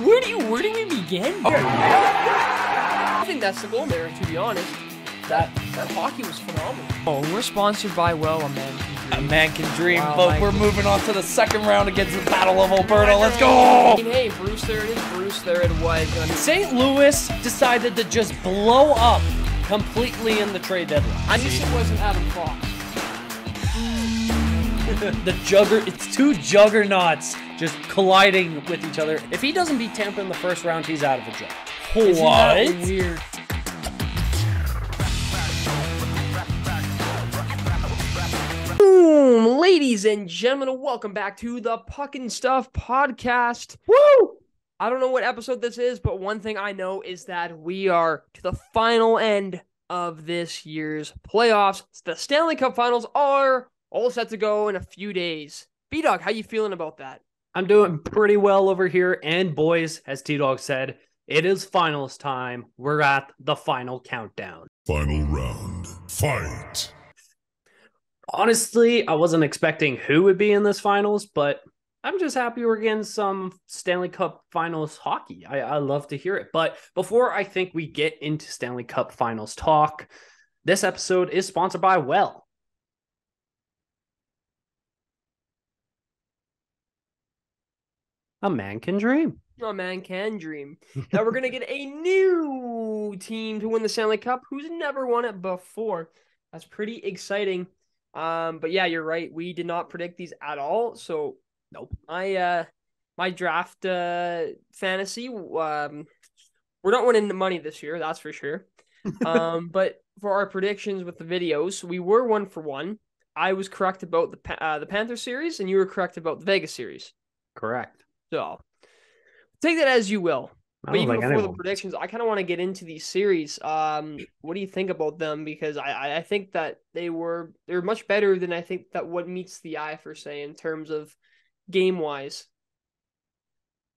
Where do we begin? I think that's the goal there, to be honest. That hockey was phenomenal. Oh, and we're sponsored by, well, A Man Can Dream. A Man Can Dream, Wow, but we're moving on to the second round against the Battle of Alberta. Let's go! Hey, Bruce, there it is. Bruce, there it was. St. Louis decided to just blow up completely in the trade deadline. I wish it wasn't Adam Fox. It's two juggernauts just colliding with each other. If he doesn't beat Tampa in the first round, he's out of a job. Isn't that weird? Boom, ladies and gentlemen, welcome back to the Puck and Stuff podcast. Woo! I don't know what episode this is, but one thing I know is that we are to the final end of this year's playoffs. The Stanley Cup Finals are all set to go in a few days. B-Dog, how you feeling about that? I'm doing pretty well over here. And boys, as T-Dog said, it is finals time. We're at the final countdown. Final round. Fight. Honestly, I wasn't expecting who would be in this finals, but I'm just happy we're getting some Stanley Cup Finals hockey. I love to hear it. But before I think we get into Stanley Cup Finals talk, this episode is sponsored by CHEL. A man can dream. A man can dream. Now we're going to get a new team to win the Stanley Cup who's never won it before. That's pretty exciting. But yeah, you're right. We did not predict these at all. So nope. My draft fantasy, we're not winning the money this year, that's for sure. But for our predictions with the videos, we were 1 for 1. I was correct about the Panther series, and you were correct about the Vegas series. Correct. So take that as you will. But even before the anyone. predictions, I kind of want to get into these series. What do you think about them? Because I think that they're much better than I think that what meets the eye, per se, in terms of game-wise.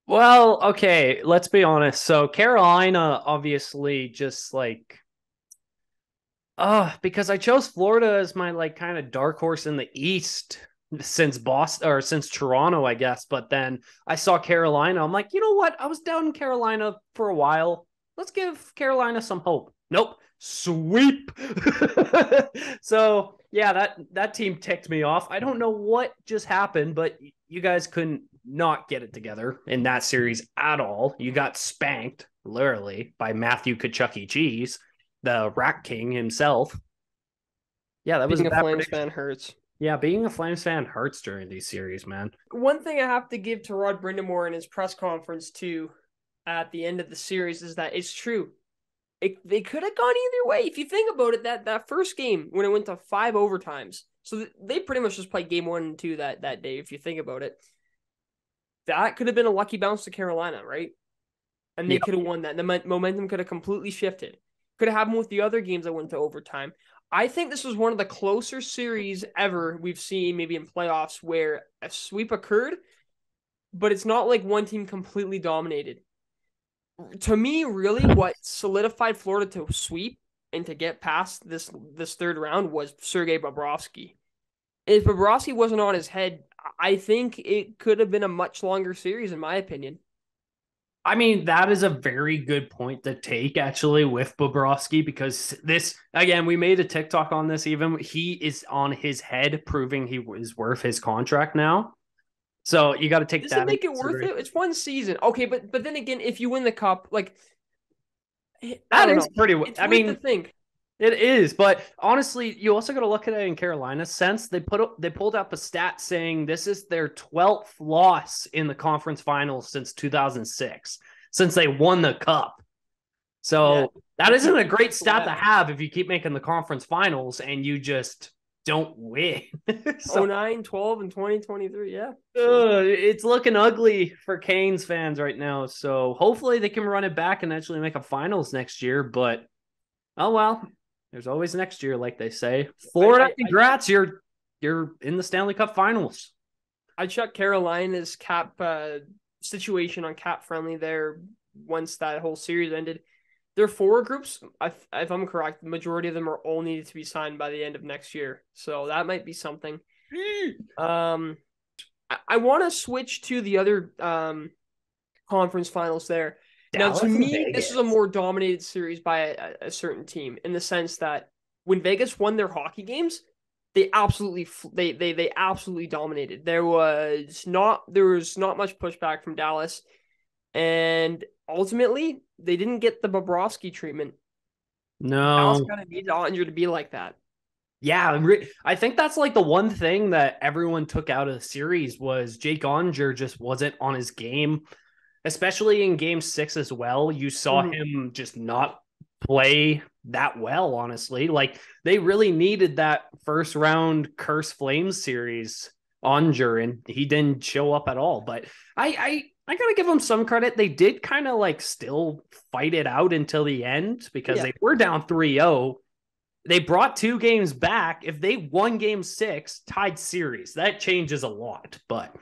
Well, okay, let's be honest. So Carolina obviously just because I chose Florida as my kind of dark horse in the East since Boston or since Toronto, I guess. But then I saw Carolina. I'm like, you know what? I was down in Carolina for a while. Let's give Carolina some hope. Nope. Sweep. So yeah, that team ticked me off. I don't know what just happened, but you guys couldn't not get it together in that series at all. You got spanked, literally, by Matthew Kachuk Cheese, the Rat King himself. Yeah, that was Being a a bad Flames prediction. fan hurts. Yeah, being a Flames fan hurts during these series, man. One thing I have to give to Rod Brindamore in his press conference, too, at the end of the series is that it's true. They could have gone either way. If you think about it, that first game, when it went to 5 overtimes, so they pretty much just played game 1 and 2 that day, if you think about it. That could have been a lucky bounce to Carolina, right? And they could have won that. The momentum could have completely shifted. Could have happened with the other games that went to overtime. I think this was one of the closer series ever we've seen, maybe in playoffs, where a sweep occurred, but it's not like one team completely dominated. To me, really, what solidified Florida to sweep and to get past this third round was Sergei Bobrovsky. If Bobrovsky wasn't on his head, I think it could have been a much longer series, in my opinion. I mean, that is a very good point to take, actually, with Bobrovsky, because this, again, we made a TikTok on this even. He is on his head, proving he is worth his contract now. So you got to take Does that. Does it make it worth it? It's one season. Okay, but then again, if you win the cup, that is pretty. It's weird to think. It is, but honestly, you also got to look at it in Carolina's sense. They pulled up a stat saying this is their 12th loss in the conference finals since 2006, since they won the cup. So that isn't a great stat to have if you keep making the conference finals and you just don't win. 09, 12, and 2023, yeah. It's looking ugly for Canes fans right now. So hopefully they can run it back and actually make a finals next year. But oh well. There's always next year, like they say. Florida, congrats! You're in the Stanley Cup Finals. I checked Carolina's cap situation on Cap Friendly there once that whole series ended. Their forward groups, if I'm correct, the majority of them are all needed to be signed by the end of next year. So that might be something. I want to switch to the other conference finals there. Now, Dallas to and me, this is a Vegas. more dominated series by a certain team in the sense that when Vegas won their hockey games, they absolutely dominated. There was not much pushback from Dallas, and ultimately they didn't get the Bobrovsky treatment. Dallas No. kind of needed Ottinger to be like that. Yeah, I think that's like the one thing that everyone took out of the series was Jake Onger just wasn't on his game, especially in game 6 as well. You saw him just not play that well, honestly. Like they really needed that first round Curse Flames series Onger, and he didn't show up at all. But I gotta give them some credit. They did kind of like still fight it out until the end because they were down 3-0. They brought 2 games back. If they won game 6, tied series, that changes a lot. But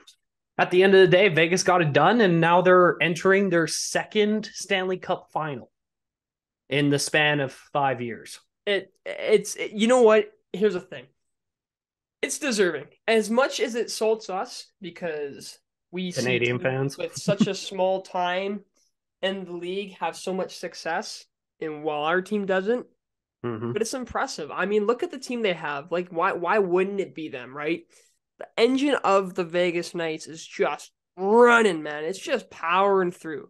at the end of the day, Vegas got it done, and now they're entering their second Stanley Cup final in the span of 5 years. It's you know what? Here's the thing. It's deserving. As much as it salts us because we Canadian see fans with such a small time in the league have so much success, and while our team doesn't, but it's impressive. I mean, look at the team they have. Like, why wouldn't it be them, right? The engine of the Vegas Knights is just running, man. It's just powering through,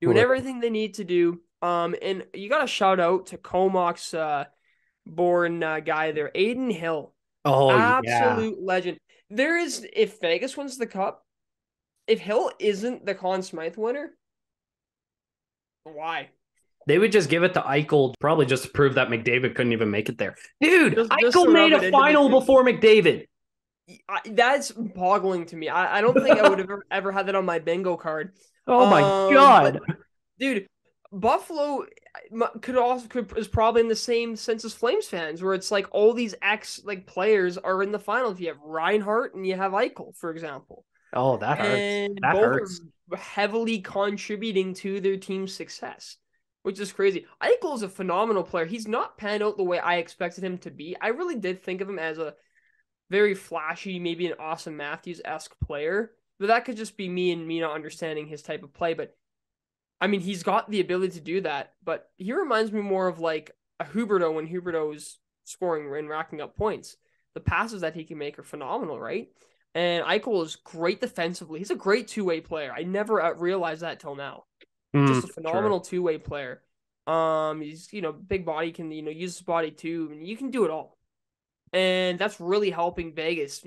doing everything they need to do. And you got to shout out to Comox born guy there, Aiden Hill. Oh, Absolute legend. There is, if Vegas wins the cup, if Hill isn't the Conn Smythe winner, why? They would just give it to Eichel, probably just to prove that McDavid couldn't even make it there. Dude, Just Eichel to rub made it a into final McDavid. before McDavid. That's boggling to me. I don't think I would have ever had that on my bingo card. Oh my God. But, dude, Buffalo is probably in the same sense as Flames fans, where it's like all these players are in the finals. You have Reinhart and you have Eichel, for example. Oh, that hurts. And That both hurts. are heavily contributing to their team's success, which is crazy. Eichel is a phenomenal player. He's not panned out the way I expected him to be. I really did think of him as a very flashy, maybe an Austin Matthews-esque player, but that could just be me and me not understanding his type of play. But I mean, he's got the ability to do that, but he reminds me more of like a Huberdeau when Huberdeau is scoring and racking up points. The passes that he can make are phenomenal, right? And Eichel is great defensively. He's a great two-way player. I never realized that till now. Just a phenomenal two-way player. He's big body, can use his body too, and you can do it all. And that's really helping Vegas,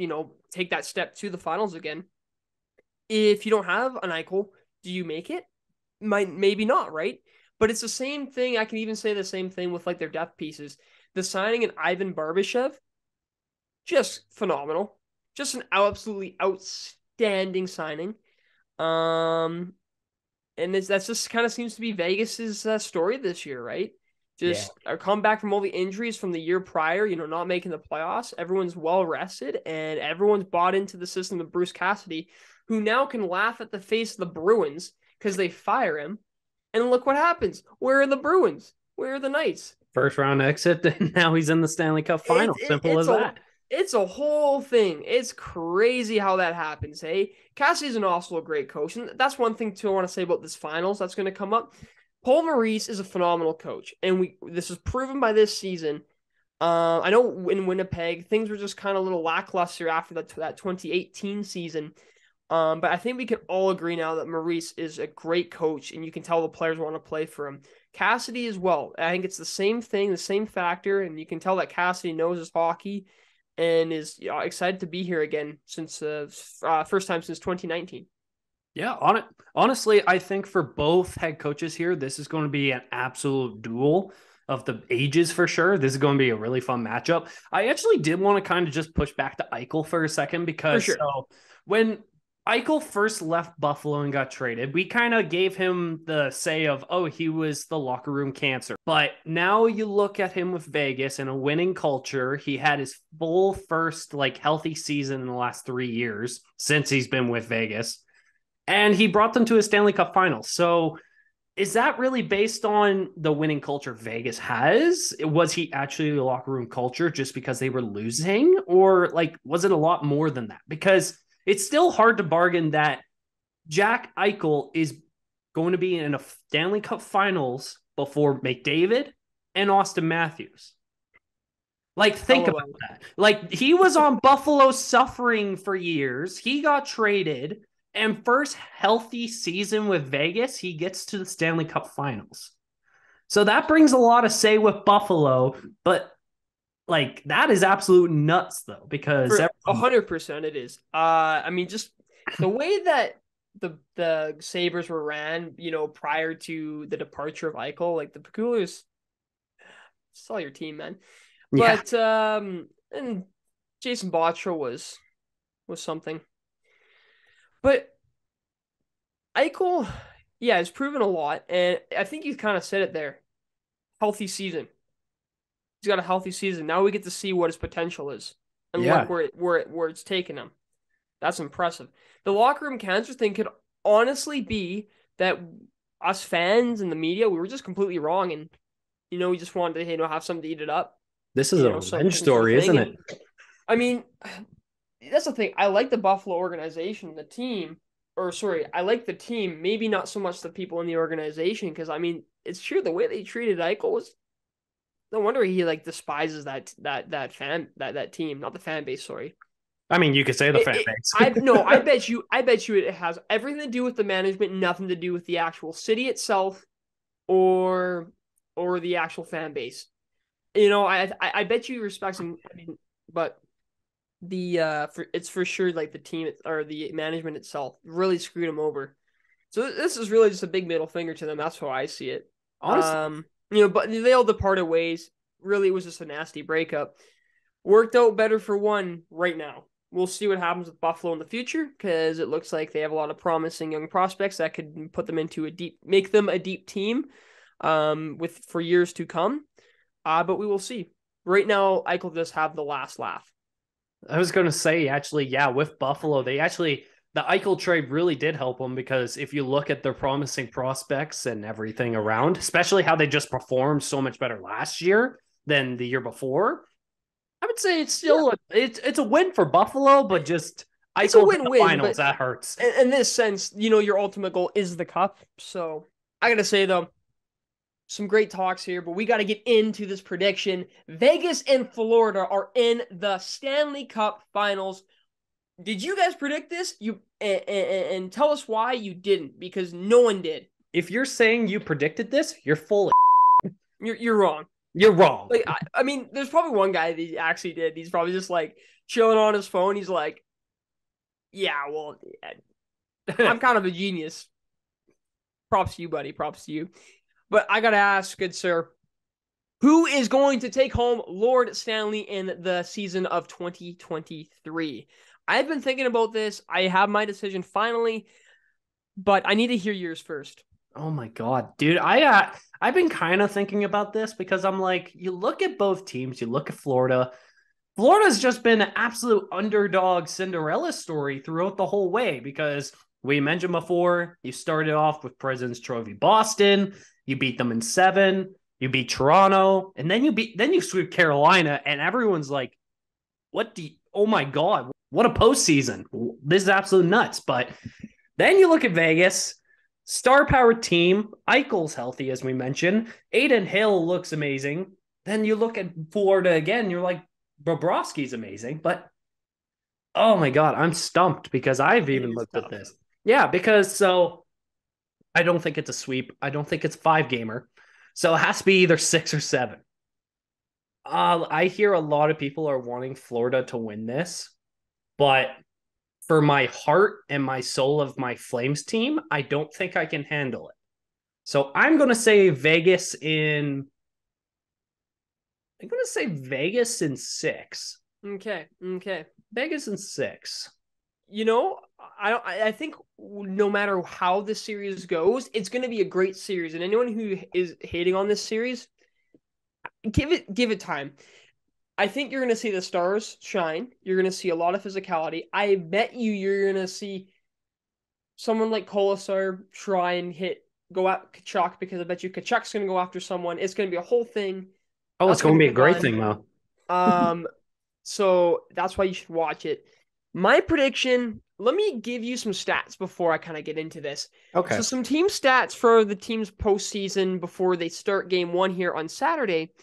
take that step to the finals again. If you don't have an Eichel, do you make it? Maybe not, right? But it's the same thing. I can even say the same thing with like their depth pieces. The signing in Ivan Barbashev, just phenomenal. Just an absolutely outstanding signing. And that's just kind of seems to be Vegas's story this year, right? Just a comeback from all the injuries from the year prior, not making the playoffs. Everyone's well rested, and everyone's bought into the system of Bruce Cassidy, who now can laugh at the face of the Bruins because they fire him. And look what happens. Where are the Bruins? Where are the Knights? First round exit, and now he's in the Stanley Cup final. Simple as that. It's a whole thing. It's crazy how that happens, hey? Cassidy's also a great coach, and that's one thing, too, I want to say about this finals that's going to come up. Paul Maurice is a phenomenal coach, and this is proven by this season. I know in Winnipeg, things were just kind of a little lackluster after that 2018 season, but I think we can all agree now that Maurice is a great coach, and you can tell the players want to play for him. Cassidy as well. I think it's the same thing, the same factor, and you can tell that Cassidy knows his hockey and is excited to be here again since first time since 2019. Yeah, honestly, I think for both head coaches here, this is going to be an absolute duel of the ages for sure. This is going to be a really fun matchup. I actually did want to kind of just push back to Eichel for a second because so when Eichel first left Buffalo and got traded, we kind of gave him the say of, oh, he was the locker room cancer. But now you look at him with Vegas and a winning culture. He had his full first healthy season in the last 3 years since he's been with Vegas. And he brought them to a Stanley Cup final. So is that really based on the winning culture Vegas has? Was he actually the locker room culture just because they were losing? Or was it a lot more than that? Because it's still hard to bargain that Jack Eichel is going to be in a Stanley Cup Finals before McDavid and Austin Matthews. Like, think LOL. about that. Like, he was on Buffalo suffering for years. He got traded, and first healthy season with Vegas, he gets to the Stanley Cup Finals. So that brings a lot of say with Buffalo, but like that is absolute nuts though, because For 100% it is. I mean, just the way that the Sabres were ran, prior to the departure of Eichel, like the Peculiars, still your team, man. yeah, But and Jason Botterill was something. But Eichel, yeah, has proven a lot, and I think you kind of said it there. Healthy season. He's got a healthy season. Now we get to see what his potential is, and yeah. look where it's taken him. That's impressive. The locker room cancer thing could honestly be that us fans and the media, we were just completely wrong, and we just wanted to have something to eat it up. This is a revenge story, isn't it? I mean, that's the thing. I like the Buffalo organization, the team, or sorry, I like the team. Maybe not so much the people in the organization, because I mean, it's true the way they treated Eichel was. No wonder he despises that team, not the fan base. Sorry. I mean, you could say the fan base. I bet you it has everything to do with the management, nothing to do with the actual city itself, or the actual fan base. I bet you respect him. I mean, but it's for sure like the team or the management itself really screwed him over. So this is really just a big middle finger to them. That's how I see it. Honestly. But they all departed ways. Really, it was just a nasty breakup. Worked out better for one right now. We'll see what happens with Buffalo in the future, because it looks like they have a lot of promising young prospects that could put them into make them a deep team, for years to come. But we will see. Right now, Eichel does have the last laugh. I was going to say, actually, yeah, with Buffalo, the Eichel trade really did help them, because if you look at their promising prospects and everything around, especially how they just performed so much better last year than the year before, I would say it's still it's a win for Buffalo, but just it's a win-win. Finals, that hurts. In this sense, your ultimate goal is the cup. So I gotta say though, some great talks here, but we got to get into this prediction. Vegas and Florida are in the Stanley Cup Finals. Did you guys predict this? And tell us why you didn't, because no one did. If you're saying you predicted this, you're full of You're wrong. You're wrong. Like I mean, there's probably one guy that actually did. He's probably just like chilling on his phone. He's like, "Yeah, well, I'm kind of a genius. Props to you, buddy. Props to you." But I gotta ask, good sir, who is going to take home Lord Stanley in the season of 2023? I've been thinking about this. I have my decision finally, but I need to hear yours first. Oh my God, dude. I've been kind of thinking about this, because I'm like, you look at both teams, you look at Florida. Florida's just been an absolute underdog Cinderella story throughout the whole way, because we mentioned before, you started off with President's Trophy Boston, you beat them in 7, you beat Toronto, and then you sweep Carolina, and everyone's like, oh my God, what a postseason. This is absolute nuts. But then you look at Vegas, star-powered team, Eichel's healthy, as we mentioned. Adin Hill looks amazing. Then you look at Florida again, you're like, Bobrovsky's amazing. But, oh my God, I'm stumped, because I've even looked at this. Yeah, because I don't think it's a sweep. I don't think it's a 5-gamer. So it has to be either 6 or 7. I hear a lot of people are wanting Florida to win this, but for my heart and my soul of my Flames team, I don't think I can handle it. So I'm going to say Vegas in 6. Okay. Vegas in 6. I think no matter how this series goes, it's going to be a great series. And anyone who is hating on this series, give it time. I think you're going to see the stars shine. You're going to see a lot of physicality. I bet you're going to see someone like Kolasar try and go at Kachuk, because I bet you Kachuk's going to go after someone. It's going to be a whole thing. Oh, it's going to be a great thing, though. So that's why you should watch it. My prediction, let me give you some stats before I kind of get into this. Okay. So some team stats for the team's postseason before they start game 1 here on Saturday.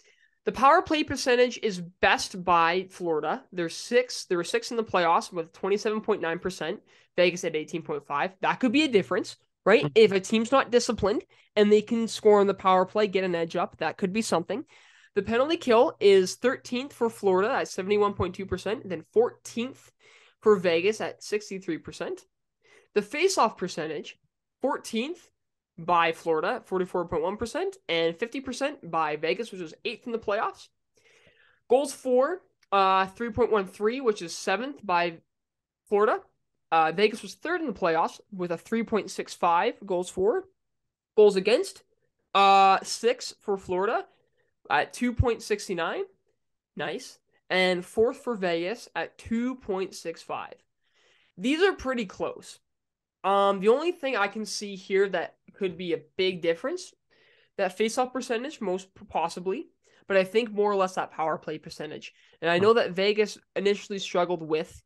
The power play percentage is best by Florida. There were six in the playoffs with 27.9%. Vegas at 18.5. That could be a difference, right? If a team's not disciplined and they can score on the power play, get an edge up, that could be something. The penalty kill is 13th for Florida at 71.2%, then 14th for Vegas at 63%. The face-off percentage, 14th by Florida at 44.1%, and 50% by Vegas, which was 8th in the playoffs. Goals for, 3.13, which is 7th by Florida. Vegas was 3rd in the playoffs with a 3.65 goals for. Goals against, 6 for Florida at 2.69. Nice. And 4th for Vegas at 2.65. These are pretty close. The only thing I can see here that could be a big difference, that face-off percentage, most possibly, but I think more or less that power play percentage. And I know that Vegas initially struggled with.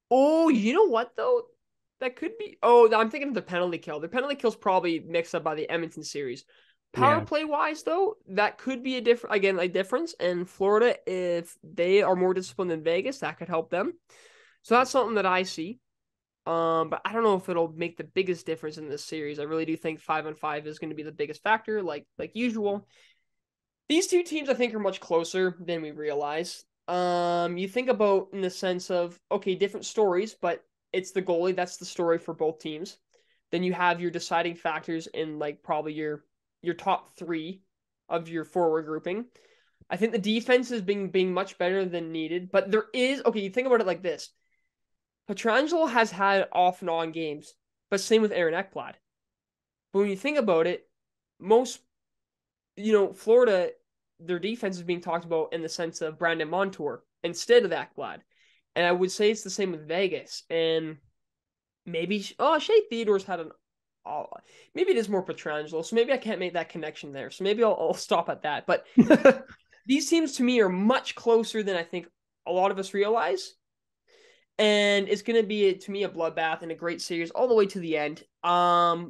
Oh, you know what though? That could be. Oh, I'm thinking of the penalty kill. The penalty kill's probably mixed up by the Edmonton series. Power play wise, though, that could be a difference. And Florida, if they are more disciplined than Vegas, that could help them. So that's something that I see. But I don't know if it'll make the biggest difference in this series. I really do think 5-on-5 is going to be the biggest factor, like usual. These two teams, I think, are much closer than we realize. You think about in the sense of, okay, different stories, but it's the goalie. That's the story for both teams. Then you have your deciding factors in like probably your top 3 of your forward grouping. I think the defense is being much better than needed, but there is, okay, you think about it like this. Pietrangelo has had off and on games, but same with Aaron Ekblad. But when you think about it, most, Florida, their defense is being talked about in the sense of Brandon Montour instead of Ekblad. And I would say it's the same with Vegas. And maybe, Shea Theodore's had maybe it is more Pietrangelo, so maybe I can't make that connection there. So maybe I'll stop at that. But these teams to me are much closer than I think a lot of us realize. And it's going to be, to me, a bloodbath and a great series all the way to the end. How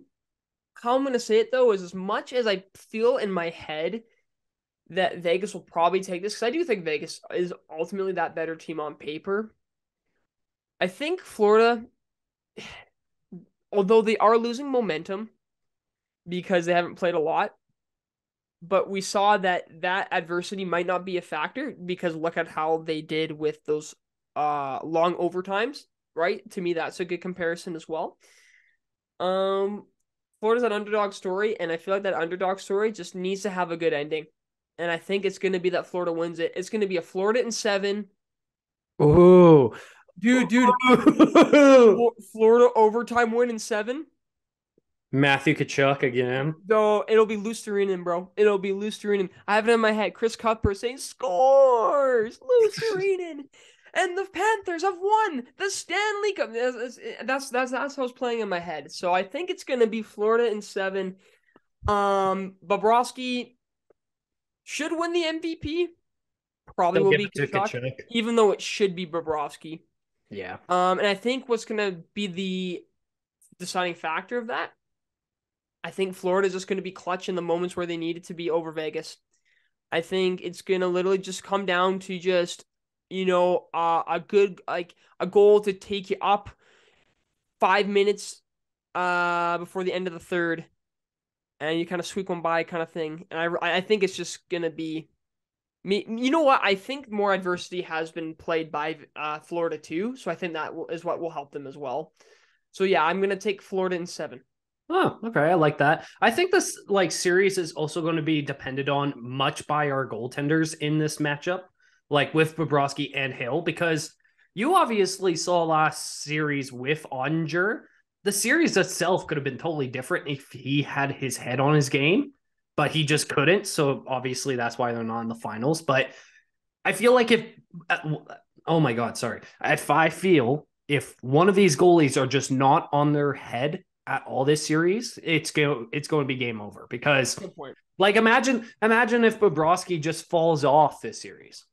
I'm going to say it, though, is as much as I feel in my head that Vegas will probably take this, because I do think Vegas is ultimately that better team on paper. I think Florida, although they are losing momentum because they haven't played a lot, but we saw that adversity might not be a factor because look at how they did with those long overtimes, right? To me, that's a good comparison as well. Florida's an underdog story, and I feel like that underdog story just needs to have a good ending. And I think it's going to be that Florida wins it. It's going to be a Florida in 7. Ooh. Dude. Florida overtime win in 7. Matthew Tkachuk again. No, it'll be Lusterinen, bro. It'll be Lusterinen. I have it in my head. Chris Cuthbert saying, scores! Lusterinen! And the Panthers have won the Stanley Cup. That's how it's playing in my head. So I think it's going to be Florida in 7. Bobrovsky should win the MVP. Probably will be Tkachuk, even though it should be Bobrovsky. Yeah. And I think what's going to be the deciding factor of that, I think Florida is just going to be clutch in the moments where they need it to be over Vegas. I think it's going to literally just come down to just, a good, like a goal to take you up 5 minutes before the end of the third, and you kind of sweep one by kind of thing. And I think it's just going to be me. You know what? I think more adversity has been played by Florida too, so I think that is what will help them as well. So yeah, I'm going to take Florida in 7. Oh, okay. I like that. I think this series is also going to be dependent on much by our goaltenders in this matchup, like with Bobrovsky and Hill, because you obviously saw last series with Onger. The series itself could have been totally different if he had his head on his game, but he just couldn't. So obviously that's why they're not in the finals. But I feel like I feel if one of these goalies are just not on their head at all this series, it's going to be game over, because imagine if Bobrovsky just falls off this series.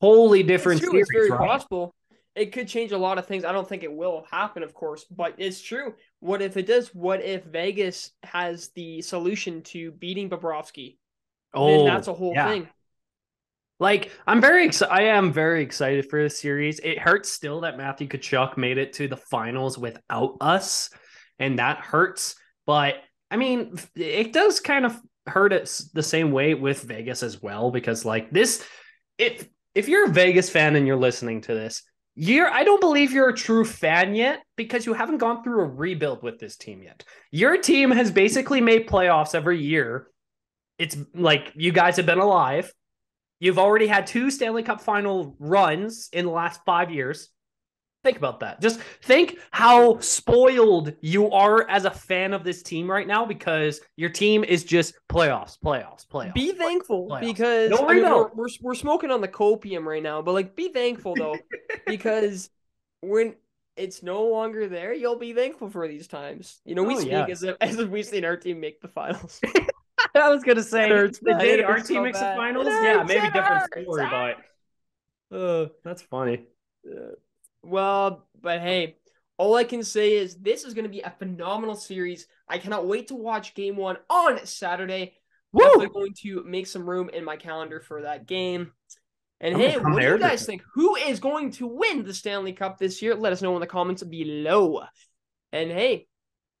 Totally different series, it's very right? possible. it could change a lot of things. I don't think it will happen, of course, but it's true. What if it does? What if Vegas has the solution to beating Bobrovsky? Then that's a whole yeah. thing. Like, I am very excited for this series. It hurts still that Matthew Tkachuk made it to the finals without us, and that hurts. But I mean, it does kind of hurt it the same way with Vegas as well, because like this, if you're a Vegas fan and you're listening to this, I don't believe you're a true fan yet because you haven't gone through a rebuild with this team yet. Your team has basically made playoffs every year. It's like you guys have been alive. You've already had 2 Stanley Cup final runs in the last 5 years. Think about that. Just think how spoiled you are as a fan of this team right now because your team is just playoffs. Be thankful playoffs. because No I mean rebuild. we're smoking on the copium right now, but like be thankful though because when it's no longer there, you'll be thankful for these times. You know, we Oh, speak yes. as if we've seen our team make the finals. I was gonna say hurts, the man. day It our hurts team so makes the bad. finals. It Yeah, hurts, maybe it different hurts. story, but that's funny. Well, but hey, all I can say is this is going to be a phenomenal series. I cannot wait to watch game 1 on Saturday. Definitely going to make some room in my calendar for that game. And I'm hey, gonna come what do there you guys to- think? Who is going to win the Stanley Cup this year? Let us know in the comments below. And hey,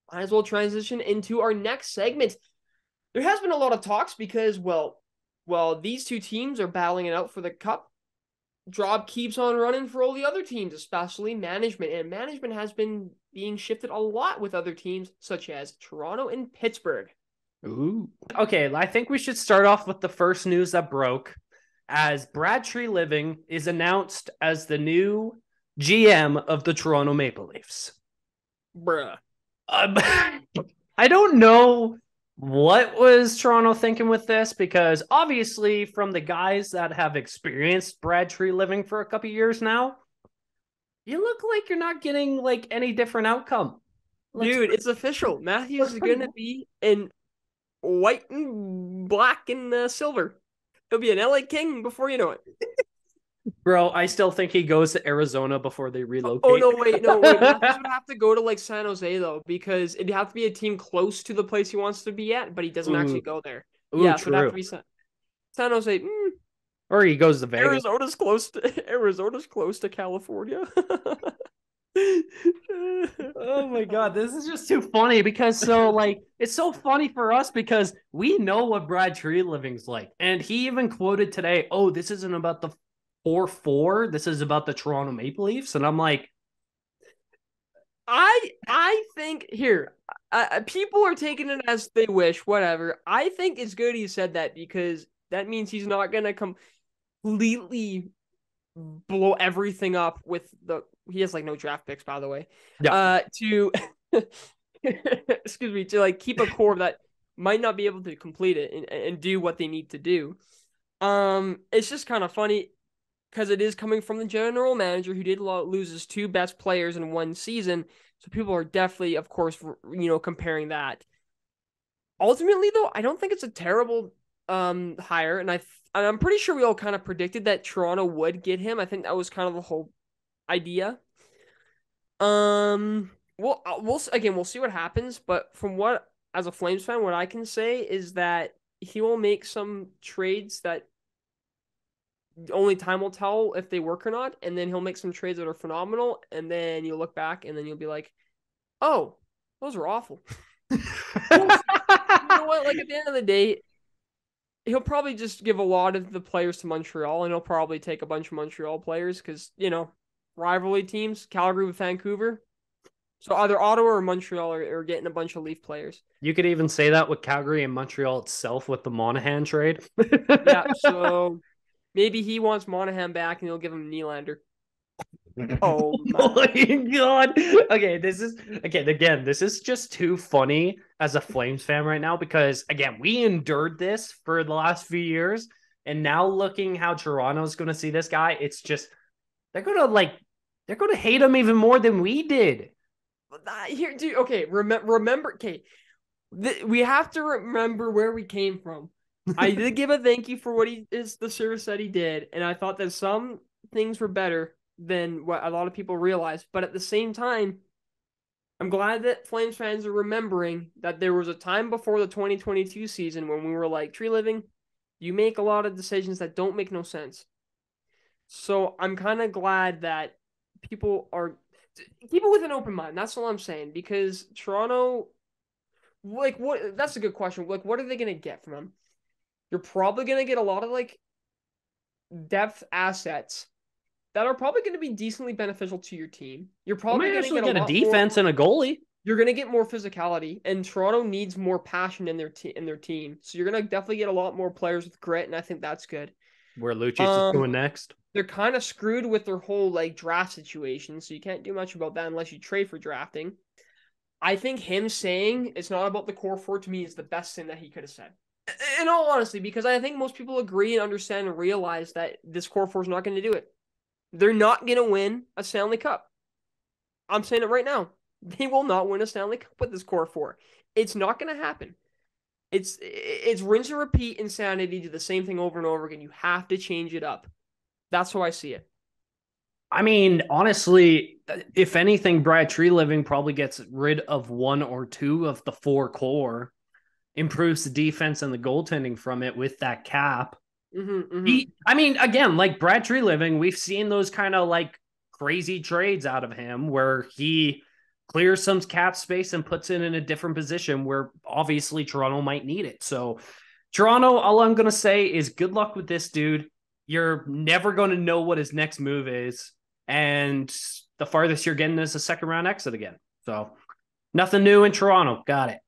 might as well transition into our next segment. There has been a lot of talks because, well, these two teams are battling it out for the cup. Job keeps on running for all the other teams, especially management. And management has been being shifted a lot with other teams, such as Toronto and Pittsburgh. Ooh. Okay, I think we should start off with the first news that broke as Brad Treliving is announced as the new GM of the Toronto Maple Leafs. Bruh. I don't know what was Toronto thinking with this because obviously from the guys that have experienced Brad Treliving for a couple years now, you look like you're not getting like any different outcome. Dude, it's official. Matthews is going to be in white and black and silver. He'll be an LA King before you know it. Bro, I still think he goes to Arizona before they relocate. Oh, no, wait. Matthews would have to go to like San Jose, though, because it'd have to be a team close to the place he wants to be at, but he doesn't actually go there. Yeah, so it'd have to be San Jose. Or he goes to Vegas. Arizona's close to California. Oh my god, this is just too funny because it's so funny for us because we know what Brad Treliving's like. And he even quoted today, "Oh, this isn't about the 4-4, this is about the Toronto Maple Leafs." And I'm like, I think here, people are taking it as they wish, whatever. I think it's good he said that because that means he's not going to completely blow everything up with he has like no draft picks, by the way. yeah. To excuse me, to like keep a core that might not be able to complete it and do what they need to do. It's just kind of funny because it is coming from the general manager who did lose his 2 best players in one season. So people are definitely, of course, comparing that. Ultimately, though, I don't think it's a terrible hire, and I'm pretty sure we all kind of predicted that Toronto would get him. I think that was kind of the whole idea. We'll see what happens, but from what, as a Flames fan, what I can say is that he will make some trades that only time will tell if they work or not, and then he'll make some trades that are phenomenal, and then you'll look back and then you'll be like, oh, those were awful. You know what? Like at the end of the day, he'll probably just give a lot of the players to Montreal, and he'll probably take a bunch of Montreal players because, rivalry teams, Calgary with Vancouver. So either Ottawa or Montreal are getting a bunch of Leaf players. You could even say that with Calgary and Montreal itself with the Monahan trade. Yeah, so maybe he wants Monahan back and he'll give him Nylander. Oh my god. Okay, this is just too funny as a Flames fan right now because again, we endured this for the last few years, and now looking how Toronto's going to see this guy, it's just they're going to hate him even more than we did. Here, dude. Okay, remember. Okay, we have to remember where we came from. I did give a thank you for the service that he did, and I thought that some things were better than what a lot of people realize. But at the same time, I'm glad that Flames fans are remembering that there was a time before the 2022 season when we were like, Tree Living, you make a lot of decisions that don't make no sense. So I'm kind of glad that people are keep it with an open mind. That's all I'm saying. Because Toronto, like, what? That's a good question. Like, what are they gonna get from him? You're probably gonna get a lot of like depth assets that are probably going to be decently beneficial to your team. You're You probably might going to actually get a get a lot defense more. and a goalie. You're going to get more physicality, and Toronto needs more passion in their team. So you're going to definitely get a lot more players with grit, and I think that's good. Where Lucic is Um, going next. they're kind of screwed with their whole like draft situation, so you can't do much about that unless you trade for drafting. I think him saying it's not about the core four to me is the best thing that he could have said. In all honesty, because I think most people agree and understand and realize that this core four is not going to do it. They're not going to win a Stanley Cup. I'm saying it right now. They will not win a Stanley Cup with this core four. It's not going to happen. It's rinse and repeat insanity. Do the same thing over and over again. You have to change it up. That's how I see it. I mean, honestly, if anything, Brad Tree Living probably gets rid of one or two of the four core, improves the defense and the goaltending from it with that cap. I mean, again, like Brad Tree Living, we've seen those kind of like crazy trades out of him where he clears some cap space and puts it in a different position where obviously Toronto might need it. So, Toronto, all I'm going to say is good luck with this dude. You're never going to know what his next move is. And the farthest you're getting is a second round exit again. So, nothing new in Toronto. Got it.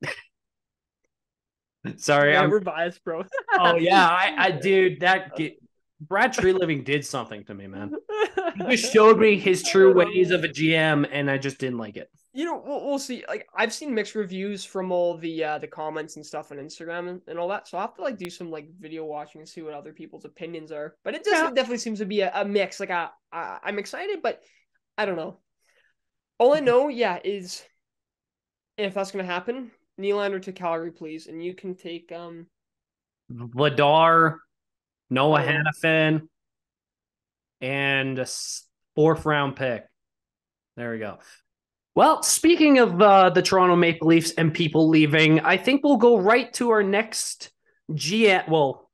Sorry, Man, we're biased, bro. Oh yeah, I dude, Brad Tree Living did something to me, man. He just showed me his true ways of a GM, and I just didn't like it. You know, we'll see. Like, I've seen mixed reviews from all the comments and stuff on Instagram and all that. So I have to like do some like video watching and see what other people's opinions are. But it definitely seems to be a mix. Like I'm excited, but I don't know. All I know, yeah, is if that's gonna happen, Nylander to Calgary, please, and you can take Vladar, Noah Oh. Hannafin, and a fourth round pick. There we go. Well, speaking of the Toronto Maple Leafs and people leaving, I think we'll go right to our next GM, well,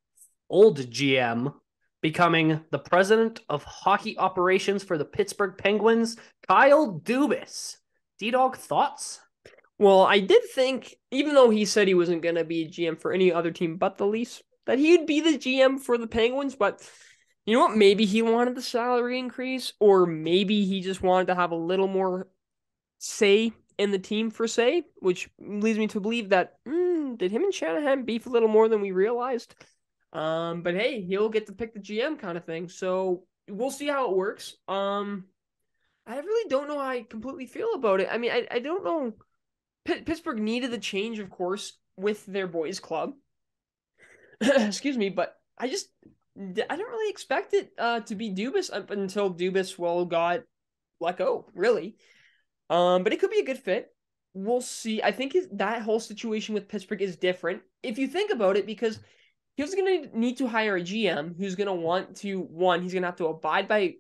old GM, becoming the president of hockey operations for the Pittsburgh Penguins, Kyle Dubas. D-Dog, thoughts? Well, I did think, even though he said he wasn't going to be a GM for any other team but the Leafs, that he would be the GM for the Penguins. But you know what? Maybe he wanted the salary increase, or maybe he just wanted to have a little more say in the team for say, which leads me to believe that did him and Shanahan beef a little more than we realized? But hey, he'll get to pick the GM kind of thing. So we'll see how it works. I really don't know how I completely feel about it. I mean, I don't know. Pittsburgh needed the change, of course, with their boys' club. Excuse me, but I don't really expect it to be Dubas up until Dubas got let go, really. But it could be a good fit. We'll see. I think that whole situation with Pittsburgh is different if you think about it, because he was going to need to hire a GM who's going to want to he's going to have to abide by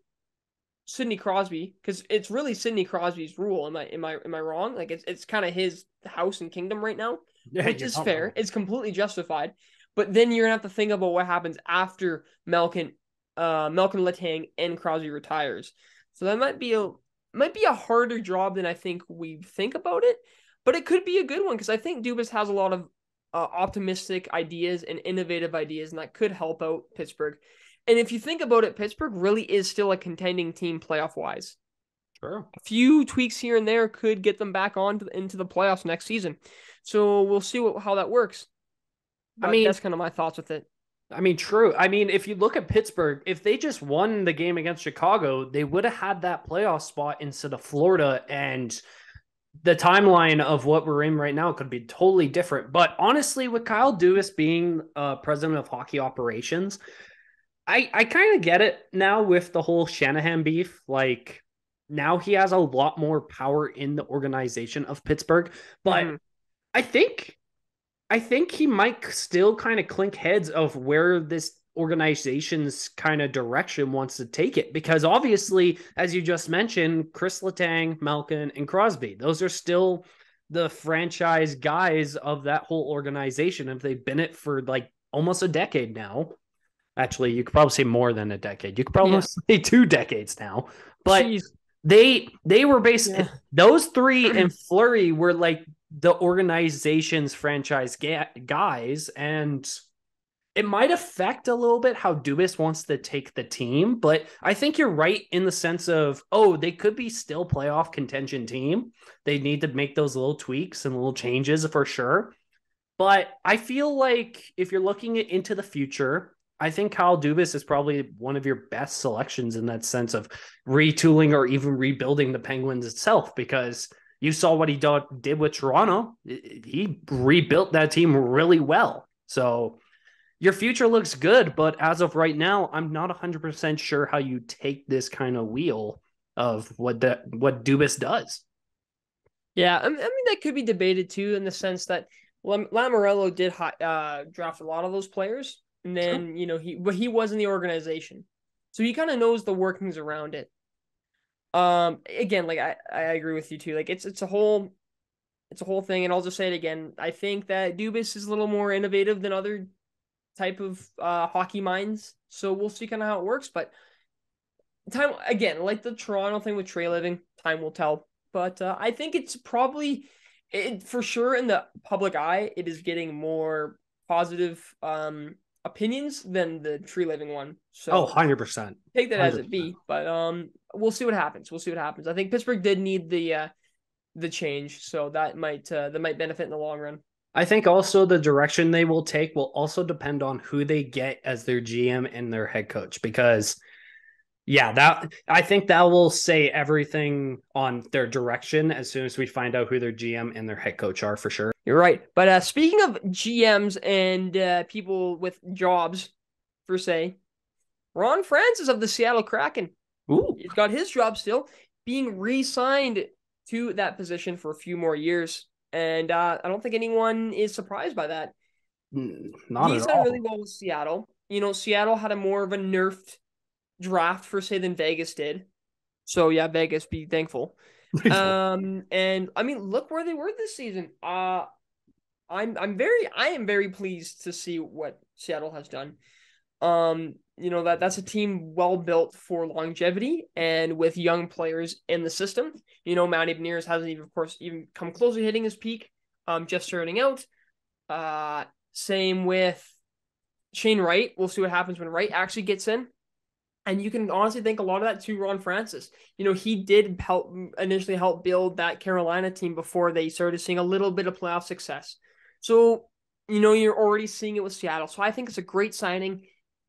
Sidney Crosby, because it's really Sidney Crosby's rule. Am I wrong? Like it's kind of his house and kingdom right now, which is fair. Wrong. It's completely justified. But then you're gonna have to think about what happens after Malkin Letang and Crosby retires. So that might be a harder job than I think we think about it, but it could be a good one because I think Dubas has a lot of optimistic ideas and innovative ideas, and that could help out Pittsburgh. And if you think about it, Pittsburgh really is still a contending team playoff-wise. Sure. A few tweaks here and there could get them back into the playoffs next season. So we'll see how that works. But I mean, that's kind of my thoughts with it. I mean, true. I mean, if you look at Pittsburgh, if they just won the game against Chicago, they would have had that playoff spot instead of Florida, and the timeline of what we're in right now could be totally different. But honestly, with Kyle Dubas being president of hockey operations, I kind of get it now with the whole Shanahan beef. Like, now he has a lot more power in the organization of Pittsburgh. But I think he might still kind of clink heads of where this organization's kind of direction wants to take it. Because obviously, as you just mentioned, Chris Letang, Malkin, and Crosby, those are still the franchise guys of that whole organization. If they've been it for like almost a decade now. Actually, you could probably say more than a decade. You could probably say 2 decades now. But Jeez. they were basically those three and Fleury were like the organization's franchise guys, and it might affect a little bit how Dubas wants to take the team. But I think you're right in the sense of, they could be still playoff contention team. They need to make those little tweaks and little changes for sure. But I feel like if you're looking into the future, I think Kyle Dubas is probably one of your best selections in that sense of retooling or even rebuilding the Penguins itself, because you saw what he did with Toronto. He rebuilt that team really well. So your future looks good, but as of right now, I'm not 100% sure how you take this kind of wheel of what Dubas does. Yeah, I mean, that could be debated too, in the sense that Lamoriello did draft a lot of those players. And then, he was in the organization. So he kind of knows the workings around it. Again, like I agree with you too. Like it's a whole thing. And I'll just say it again. I think that Dubas is a little more innovative than other type of hockey minds. So we'll see kind of how it works. But time, again, like the Toronto thing with Trey Living, time will tell. But I think it's probably, for sure in the public eye, it is getting more positive opinions than the Tree Living one. So 100%. Take that 100%. as it be. But we'll see what happens. I think Pittsburgh did need the change, so that might benefit in the long run. I think also the direction they will take will also depend on who they get as their GM and their head coach, because I think that will say everything on their direction as soon as we find out who their GM and their head coach are, for sure. You're right. But speaking of GMs and people with jobs, per se, Ron Francis of the Seattle Kraken. Ooh. He's got his job still, being re-signed to that position for a few more years. And I don't think anyone is surprised by that. He's done really well with Seattle. Seattle had a more of a nerfed draft, per se, than Vegas did. So yeah, Vegas, be thankful. And I mean, look where they were this season. I am very pleased to see what Seattle has done. That's a team well built for longevity and with young players in the system. Matty Beniers hasn't even come close to hitting his peak. Just starting out. Same with Shane Wright. We'll see what happens when Wright actually gets in. And you can honestly think a lot of that to Ron Francis. He did initially help build that Carolina team before they started seeing a little bit of playoff success. So, you're already seeing it with Seattle. So I think it's a great signing,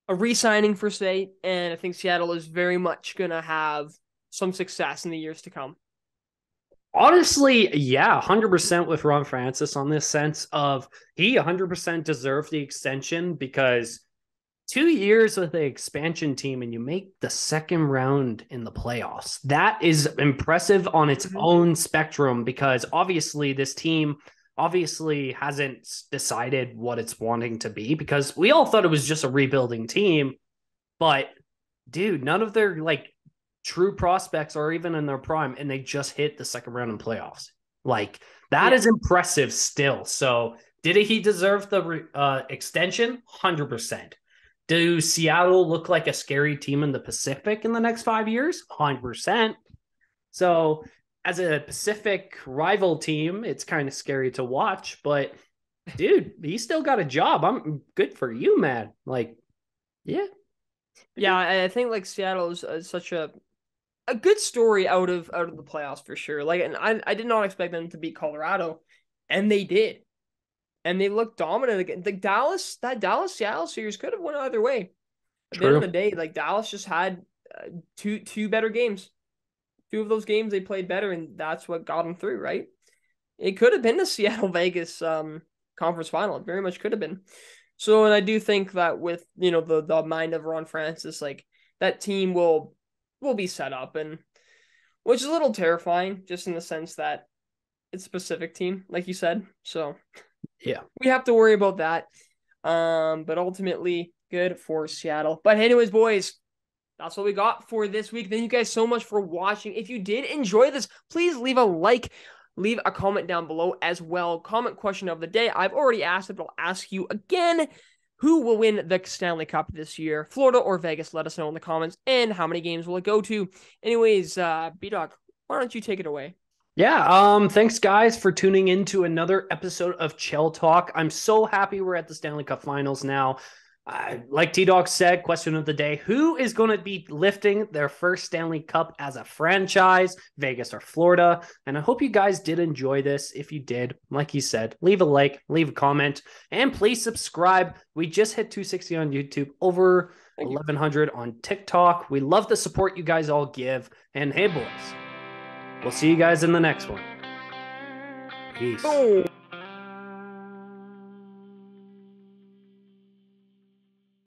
a re-signing per se, and I think Seattle is very much going to have some success in the years to come. Honestly, yeah, 100% with Ron Francis on this sense of he 100% deserved the extension, because 2 years with the expansion team and you make the second round in the playoffs. That is impressive on its own spectrum, because obviously this team hasn't decided what it's wanting to be, because we all thought it was just a rebuilding team. But dude, none of their true prospects are even in their prime, and they just hit the second round in playoffs. That is impressive still. So did he deserve the extension? 100%. Do Seattle look like a scary team in the Pacific in the next 5 years? 100%. So as a Pacific rival team, it's kind of scary to watch, but dude, he still got a job. I'm good for you, man. Yeah. Yeah, I think Seattle is such a good story out of the playoffs for sure. And I did not expect them to beat Colorado, and they did. And they looked dominant again. That Dallas-Seattle series could have went either way. At the end of the day, Dallas just had two better games. 2 of those games they played better, and that's what got them through, right? It could have been the Seattle-Vegas conference final. It very much could have been. So, and I do think that with, the mind of Ron Francis, that team will be set up, and which is a little terrifying, just in the sense that it's a Pacific team, like you said. So, yeah, we have to worry about that. But ultimately, Good for Seattle. But anyways, boys, that's what we got for this week. Thank you guys so much for watching. If you did enjoy this, please leave a like, leave a comment down below as well. Comment question of the day. I've already asked it, but I'll ask you again. Who will win the Stanley Cup this year? Florida or Vegas? Let us know in the comments. And how many games will it go to? Anyways, B-Dog, why don't you take it away? Yeah, thanks guys for tuning in to another episode of CHEL Talk. I'm so happy we're at the Stanley Cup Finals now. Like T-Dog said, question of the day, who is going to be lifting their first Stanley Cup as a franchise, Vegas or Florida? And I hope you guys did enjoy this. If you did, like he said, leave a like, leave a comment, and please subscribe. We just hit 260 on YouTube, over 1,100 on TikTok. We love the support you guys all give. And hey, boys, we'll see you guys in the next one. Peace. Oh.